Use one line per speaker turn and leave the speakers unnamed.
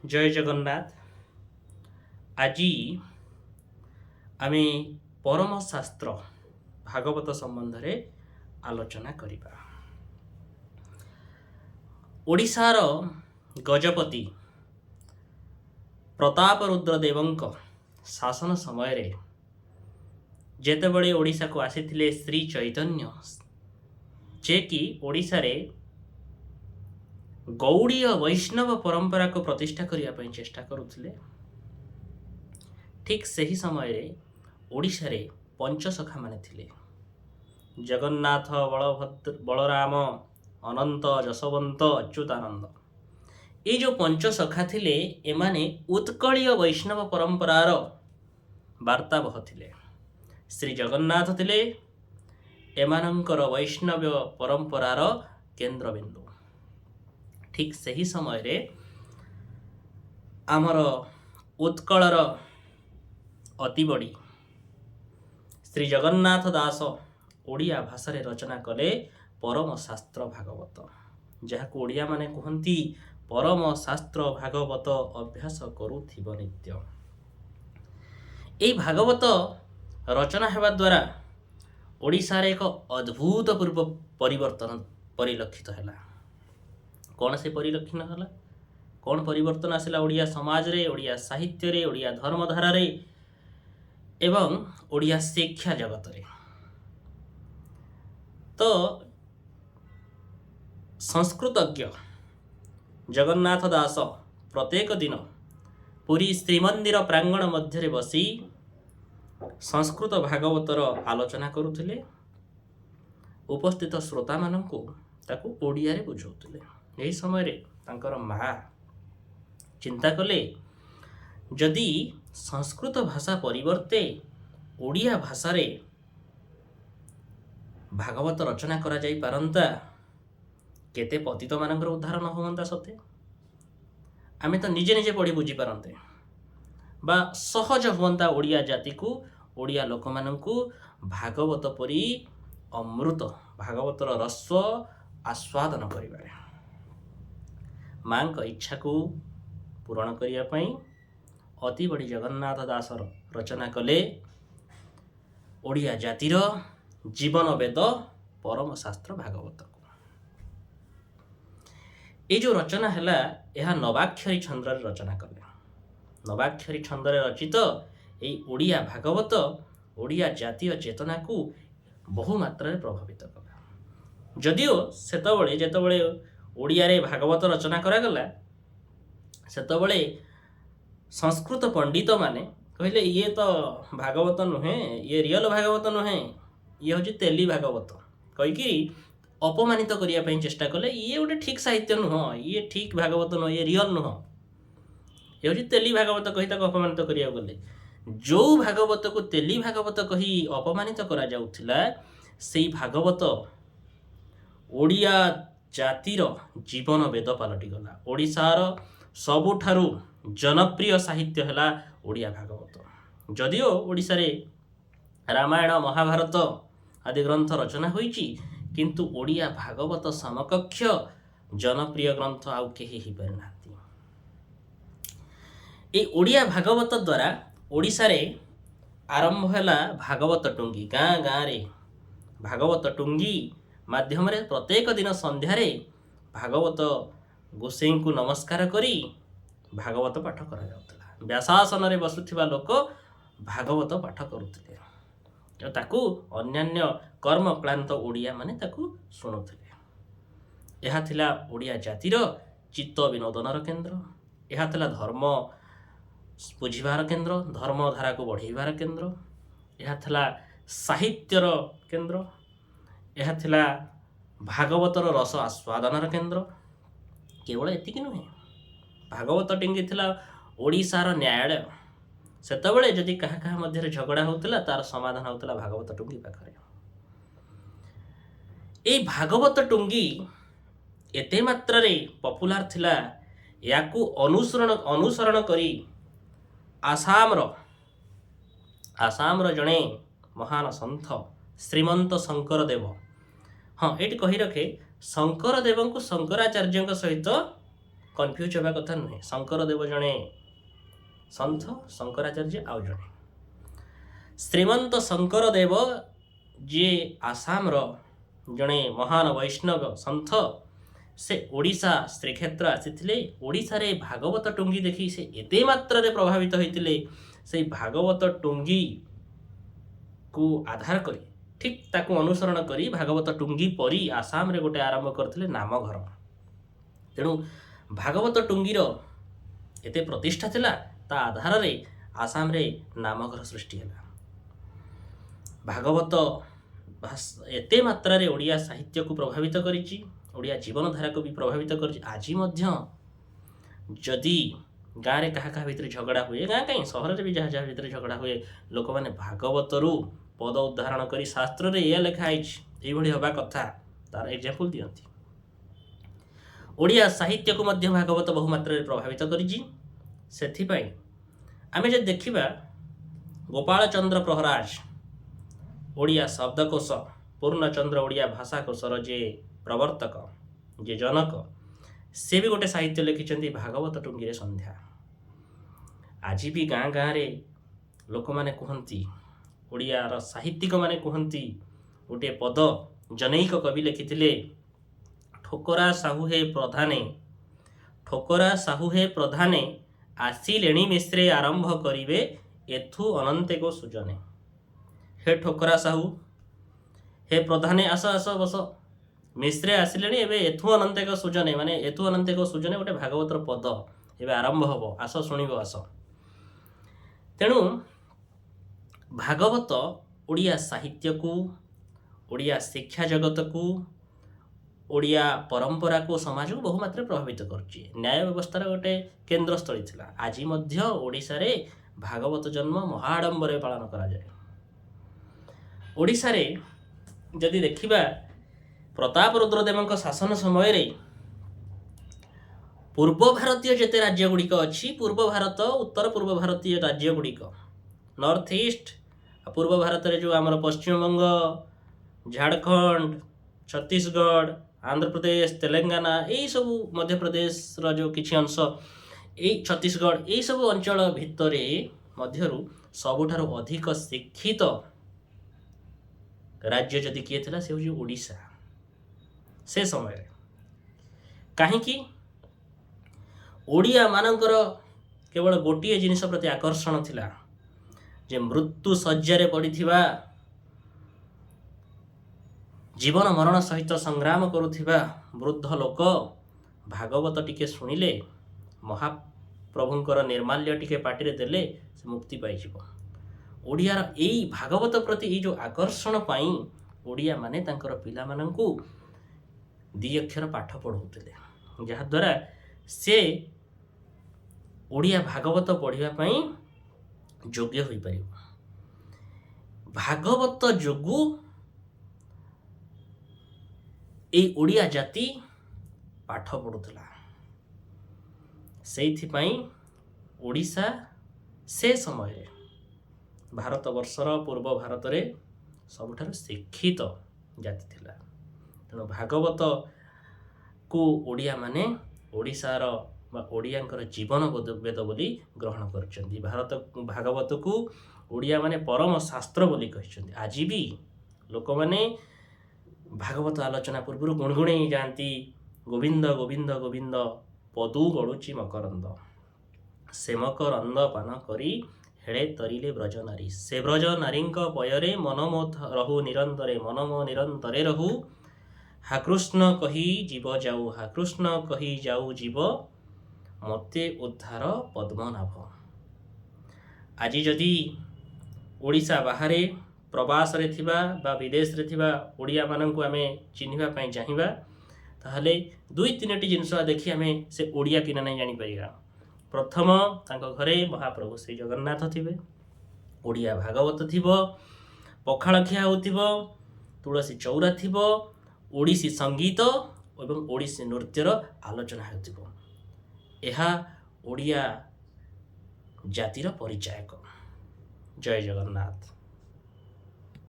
ଜୟ ଜଗନ୍ନାଥ। ଆଜି ଆମେ ପରମ ଶାସ୍ତ୍ର ଭାଗବତ ସମ୍ବନ୍ଧରେ ଆଲୋଚନା କରିବା। ଓଡ଼ିଶାର ଗଜପତି ପ୍ରତାପରୁଦ୍ର ଦେବଙ୍କ ଶାସନ ସମୟରେ ଯେତେବେଳେ ଓଡ଼ିଶାକୁ ଆସିଥିଲେ ଶ୍ରୀ ଚୈତନ୍ୟ, ଯେ କି ଓଡ଼ିଶାରେ ଗୌଡ଼ୀୟ ବୈଷ୍ଣବ ପରମ୍ପରାକୁ ପ୍ରତିଷ୍ଠା କରିବା ପାଇଁ ଚେଷ୍ଟା କରୁଥିଲେ, ଠିକ୍ ସେହି ସମୟରେ ଓଡ଼ିଶାରେ ପଞ୍ଚସଖାମାନେ ଥିଲେ। ଜଗନ୍ନାଥ, ବଳରାମ, ଅନନ୍ତ, ଯଶୋବନ୍ତ, ଅଚ୍ୟୁତାନନ୍ଦ। এই ଯେଉଁ ପଞ୍ଚସଖା ଥିଲେ, ଏମାନେ ଉତ୍କଳୀୟ ବୈଷ୍ଣବ ପରମ୍ପରାର ବାର୍ତ୍ତାବହ ଥିଲେ। ଶ୍ରୀ ଜଗନ୍ନାଥ ଥିଲେ ଏମାନଙ୍କର ବୈଷ୍ଣବ ପରମ୍ପରାର କେନ୍ଦ୍ରବିନ୍ଦୁ। ଠିକ୍ ସେହି ସମୟରେ ଆମର ଉତ୍କଳର ଅତିବଡ଼ି ଶ୍ରୀ ଜଗନ୍ନାଥ ଦାସ ଓଡ଼ିଆ ଭାଷାରେ ରଚନା କଲେ ପରମ ଶାସ୍ତ୍ର ଭାଗବତ, ଯାହାକୁ ଓଡ଼ିଆମାନେ କୁହନ୍ତି ପରମ ଶାସ୍ତ୍ର ଭାଗବତ ଅଭ୍ୟାସ କରୁଥିବ ନିତ୍ୟ। ଏହି ଭାଗବତ ରଚନା ହେବା ଦ୍ୱାରା ଓଡ଼ିଶାରେ ଏକ ଅଦ୍ଭୁତପୂର୍ବ ପରିବର୍ତ୍ତନ ପରିଲକ୍ଷିତ ହେଲା। କ'ଣ ସେ ପରିଲକ୍ଷିତ ହେଲା? କ'ଣ ପରିବର୍ତ୍ତନ ଆସିଲା ଓଡ଼ିଆ ସମାଜରେ, ଓଡ଼ିଆ ସାହିତ୍ୟରେ, ଓଡ଼ିଆ ଧର୍ମଧାରାରେ ଏବଂ ଓଡ଼ିଆ ଶିକ୍ଷା ଜଗତରେ? ତ ସଂସ୍କୃତଜ୍ଞ ଜଗନ୍ନାଥ ଦାସ ପ୍ରତ୍ୟେକ ଦିନ ପୁରୀ ଶ୍ରୀମନ୍ଦିର ପ୍ରାଙ୍ଗଣ ମଧ୍ୟରେ ବସି ସଂସ୍କୃତ ଭାଗବତର ଆଲୋଚନା କରୁଥିଲେ। ଉପସ୍ଥିତ ଶ୍ରୋତାମାନଙ୍କୁ ତାକୁ ଓଡ଼ିଆରେ ବୁଝାଉଥିଲେ। ଏହି ସମୟରେ ତାଙ୍କର ମା ଚିନ୍ତା କଲେ, ଯଦି ସଂସ୍କୃତ ଭାଷା ପରିବର୍ତ୍ତେ ଓଡ଼ିଆ ଭାଷାରେ ଭାଗବତ ରଚନା କରାଯାଇପାରନ୍ତା, କେତେ ପତିତମାନଙ୍କର ଉଦ୍ଧାର ନ ହୁଅନ୍ତା ସତେ? ଆମେ ତ ନିଜେ ନିଜେ ପଢ଼ି ବୁଝିପାରନ୍ତେ, ବା ସହଜ ହୁଅନ୍ତା ଓଡ଼ିଆ ଜାତିକୁ, ଓଡ଼ିଆ ଲୋକମାନଙ୍କୁ ଭାଗବତ ପରି ଅମୃତ, ଭାଗବତର ରସ ଆସ୍ୱାଦନ କରିବାରେ। ମାଙ୍କ ଇଚ୍ଛାକୁ ପୂରଣ କରିବା ପାଇଁ ଅତିବଡ଼ି ଜଗନ୍ନାଥ ଦାସ ରଚନା କଲେ ଓଡ଼ିଆ ଜାତିର ଜୀବନ ବେଦ ପରମ ଶାସ୍ତ୍ର ଭାଗବତକୁ। এই ଯେଉଁ ରଚନା ହେଲା, ଏହା ନବାକ୍ଷରୀ ଛନ୍ଦରେ ରଚନା କଲେ। ନବାକ୍ଷରୀ ଛନ୍ଦରେ ରଚିତ ଏହି ଓଡ଼ିଆ ଭାଗବତ ଓଡ଼ିଆ ଜାତୀୟ ଚେତନାକୁ ବହୁ ମାତ୍ରାରେ ପ୍ରଭାବିତ କଲା। ଯଦିଓ ଯେତେବେଳେ ଓଡ଼ିଆରେ ଭାଗବତ ରଚନା କରାଗଲା, ସେତେବେଳେ ସଂସ୍କୃତ ପଣ୍ଡିତମାନେ କହିଲେ, ଇଏ ତ ଭାଗବତ ନୁହେଁ, ଇଏ ରିଅଲ ଭାଗବତ ନୁହେଁ, ଇଏ ହେଉଛି ତେଲି ଭାଗବତ କହିକି ଅପମାନିତ କରିବା ପାଇଁ ଚେଷ୍ଟା କଲେ। ଇଏ ଗୋଟେ ଠିକ୍ ସାହିତ୍ୟ ନୁହଁ, ଇଏ ଠିକ୍ ଭାଗବତ ନୁହଁ, ଇଏ ରିଅଲ ନୁହଁ, ଇଏ ହେଉଛି ତେଲି ଭାଗବତ କହି ତାକୁ ଅପମାନିତ କରିବାକୁ ଗଲେ। ଯେଉଁ ଭାଗବତକୁ ତେଲି ଭାଗବତ କହି ଅପମାନିତ କରାଯାଉଥିଲା, ସେଇ ଭାଗବତ ଓଡ଼ିଆ ଜାତିର ଜୀବନ ବେଦ ପାଲଟିଗଲା। ଓଡ଼ିଶାର ସବୁଠାରୁ ଜନପ୍ରିୟ ସାହିତ୍ୟ ହେଲା ଓଡ଼ିଆ ଭାଗବତ। ଯଦିଓ ଓଡ଼ିଶାରେ ରାମାୟଣ, ମହାଭାରତ ଆଦି ଗ୍ରନ୍ଥ ରଚନା ହୋଇଛି, କିନ୍ତୁ ଓଡ଼ିଆ ଭାଗବତ ସମକକ୍ଷ ଜନପ୍ରିୟ ଗ୍ରନ୍ଥ ଆଉ କେହି ହେଇପାରିନାହାନ୍ତି। এই ଓଡ଼ିଆ ଭାଗବତ ଦ୍ୱାରା ଓଡ଼ିଶାରେ ଆରମ୍ଭ ହେଲା ଭାଗବତ ଟୁଙ୍ଗି। ଗାଁ ଗାଁରେ ଭାଗବତ ଟୁଙ୍ଗି ମାଧ୍ୟମରେ ପ୍ରତ୍ୟେକ ଦିନ ସନ୍ଧ୍ୟାରେ ଭାଗବତ ଗୋସାଇଁଙ୍କୁ ନମସ୍କାର କରି ଭାଗବତ ପାଠ କରାଯାଉଥିଲା। ବ୍ୟାସାସନରେ ବସୁଥିବା ଲୋକ ଭାଗବତ ପାଠ କରୁଥିଲେ, ତାକୁ ଅନ୍ୟାନ୍ୟ କର୍ମକ୍ଳାନ୍ତ ଓଡ଼ିଆମାନେ ତାକୁ ଶୁଣୁଥିଲେ। ଏହା ଥିଲା ଓଡ଼ିଆ ଜାତିର ଚିତ୍ତ ବିନୋଦନର କେନ୍ଦ୍ର। ଏହା ଥିଲା ଧର୍ମ ବୁଝିବାର କେନ୍ଦ୍ର, ଧର୍ମଧାରାକୁ ବଢ଼େଇବାର କେନ୍ଦ୍ର। ଏହା ଥିଲା ସାହିତ୍ୟର କେନ୍ଦ୍ର। ଏହା ଥିଲା ଭାଗବତର ରସ ଆସ୍ୱାଦନର କେନ୍ଦ୍ର। କେବଳ ଏତିକି ନୁହେଁ, ଭାଗବତ ଟୁଙ୍ଗି ଥିଲା ଓଡ଼ିଶାର ନ୍ୟାୟାଳୟ। ସେତେବେଳେ ଯଦି କାହା କାହା ମଧ୍ୟରେ ଝଗଡ଼ା ହେଉଥିଲା, ତାର ସମାଧାନ ହେଉଥିଲା ଭାଗବତ ଟୁଙ୍ଗି ପାଖରେ। এই ଭାଗବତ ଟୁଙ୍ଗି ଏତେ ମାତ୍ରାରେ ପପୁଲାର ଥିଲା, ଏହାକୁ ଅନୁସରଣ କରି ଆସାମର ଜଣେ ମହାନ ସନ୍ଥ ଶ୍ରୀମନ୍ତ ଶଙ୍କର ଦେବ, ଏଇଠି କହି ରଖେ, ଶଙ୍କର ଦେବଙ୍କୁ ଶଙ୍କରାଚାର୍ଯ୍ୟଙ୍କ ସହିତ कन्फ्यूज होगा कथा नुहे। शंकर देव जड़े सन्थ, शंकराचार्य आउ जड़े श्रीमंत शंकर देव जी आसाम जड़े महान वैष्णव सन्थ। से ओडिशा श्रीक्षेत्र आसीथिले। ओडिशा रे भागवत टुंगी देखी से एते मात्रा रे प्रभावित होइतिले। से भागवत टुंगी को आधार करी ठीक ताकू अनुसरण करी भागवत टुंगी परी आसाम रे गोटे आरंभ करथिले नामघर। तेणु भागवत टुंगीर एते प्रतिष्ठा थिला, ता आधार रे आसाम रे नामघर सृष्टि होला। भागवत एते मात्रा रे ओडिया साहित्य को प्रभावित करिछि, ओडिया जीवनधारा को भी प्रभावित कर। आज जदि गाँव में क्या भितर झगड़ा हुए, गाँ कहीं सहर भी जहाँ जहाँ भितर झगड़ा हुए, लोक मैंने भागवतरू पद उदाहरण कर शास्त्र रे या लिखाई ये हवा कथा तार एग्जाम्पल दियंती। ओडिया साहित्य को मध्य भागवत बहुमात्रा प्रभावित कर। आमे जे देखिबा गोपाल चंद्र प्रहराज ओडिया शब्दकोश, पूर्णचंद्र ओडिया भाषाकोशर जे प्रवर्तक, जे जनक, से भी गोटे साहित्य लिखिं भागवत टुंगी संध्या। आज भी गाँ गाँव रे लोक मैंने कहती, ओडियार साहित्यिक मैंने कहती गोटे पद जनैक कवि लिखिथिले, ठोकरा साहू हे प्रधाने, ठोकरा साहू हे प्रधाने, आसिलेणी मिश्रे आरंभ करिवे एथु अनंते को सुजने। हे ठोकरा साहू, हे प्रधाने, आस आस बस, मिश्रे आसिले एवं एथु अनंते को सुजने, माने एथु अनंते को सुजने गोटे भागवतर पद एवं आरंभ हम, आस शुणव आस। तेणु भागवत ओडिया साहित्य को, ओडिया शिक्षा जगत को, ओडिया परंपरा को, समाज को बहुमात्रा प्रभावित करछि। न्याय व्यवस्थार गोटे केन्द्रस्थली थिला। आज मध्य ओडिशा रे भागवत जन्म महाडंबर पालन करा जाए। ओडिशा रे जदि देखिबा प्रताप रुद्रदेव शासन समय रे पूर्व भारतीय जेते राज्य गुड़िक अच्छी, पूर्व भारत उत्तर पूर्व भारतीय राज्य गुड़िक, नॉर्थ ईस्ट पूर्व भारत रे जो आमर पश्चिमबंग, झारखंड, छत्तीसगढ़, आंध्र प्रदेश, तेलंगाना, यही सब मध्य प्रदेश रो जो किछि अंश, यही छत्तीसगढ़, यही सब अंचल भितर मध्यरु सबुठारु अधिक शिक्षित राज्य जदि किए थिला से होजी ओडिशा। से समय कहीं ओडिया मानकर केवल गोटे जिनिस प्रति आकर्षण थिला, जे मृत्यु शय्यारे पड़िथिबा, जीवन मरण सहित संग्राम करुथिबा वृद्ध लोक भागवत टिके शुणिले, महाप्रभुंकर निर्माल्य टिके पाटिरे देले से मुक्ति पाइजिबो। ओडियार एई भागवत प्रति ये जो आकर्षण पाई ओडिया माने तांकर पिला मानंकु दी अक्षर पाठ पढ़ौतिले, जहा द्वारा से ओडिया भागवत पढ़िबा पई योग्य होई परिबो। भागवत जोगु ए ओडिया जाति पाठ पढ़ुतला। सेइथि पई ओडिशा से समय भारत वर्षर पूर्व भारत रे सबुठारु शिक्षित जाति थिला। तेणु भागवत को ओडिया माने ओडिशार ओडियांकर जीवन वेद बोली ग्रहण करछन्ति। भारत भागवत को ओडिया माने परम शास्त्र बोली कहछन्ति। आज भी लोक माने भागवत आलोचना पूर्व गुणगुणे जाती, गोविंद गोविंद गोविंद पदु गड़ुची मकरंद, से मकरंद पान करी हेड़े तरिले ब्रज नारी, से ब्रज नारींक पयरे मनमोथ रहु निरंतरे, मनमो निरंतरे रहु, हा कृष्ण कही जीव जाऊ, हा कृष्ण कही जाऊ जीव, मते उद्धार पद्मनाभ। आज जदि ओडिशा बाहर प्रवास रे थिबा बा विदेश रे थिबा ओडिया मानंकु आमे चिन्हिबा पई चाहिबा, ताहले दुई तीनटी जिनस देखि आमे से ओडिया किना नै जानि परिबा। प्रथम तांको घरे महाप्रभु श्री जगन्नाथ थिबे, ओडिया भागवत थिबो, पखाळ खिया होतिबो, तुलसी चौरा थिबो, ओडिसी संगीत एवं ओडिसी नृत्यर आलोचना होतिबो। एहा ओडिया जातिर परिचायक। जय जगन्नाथ।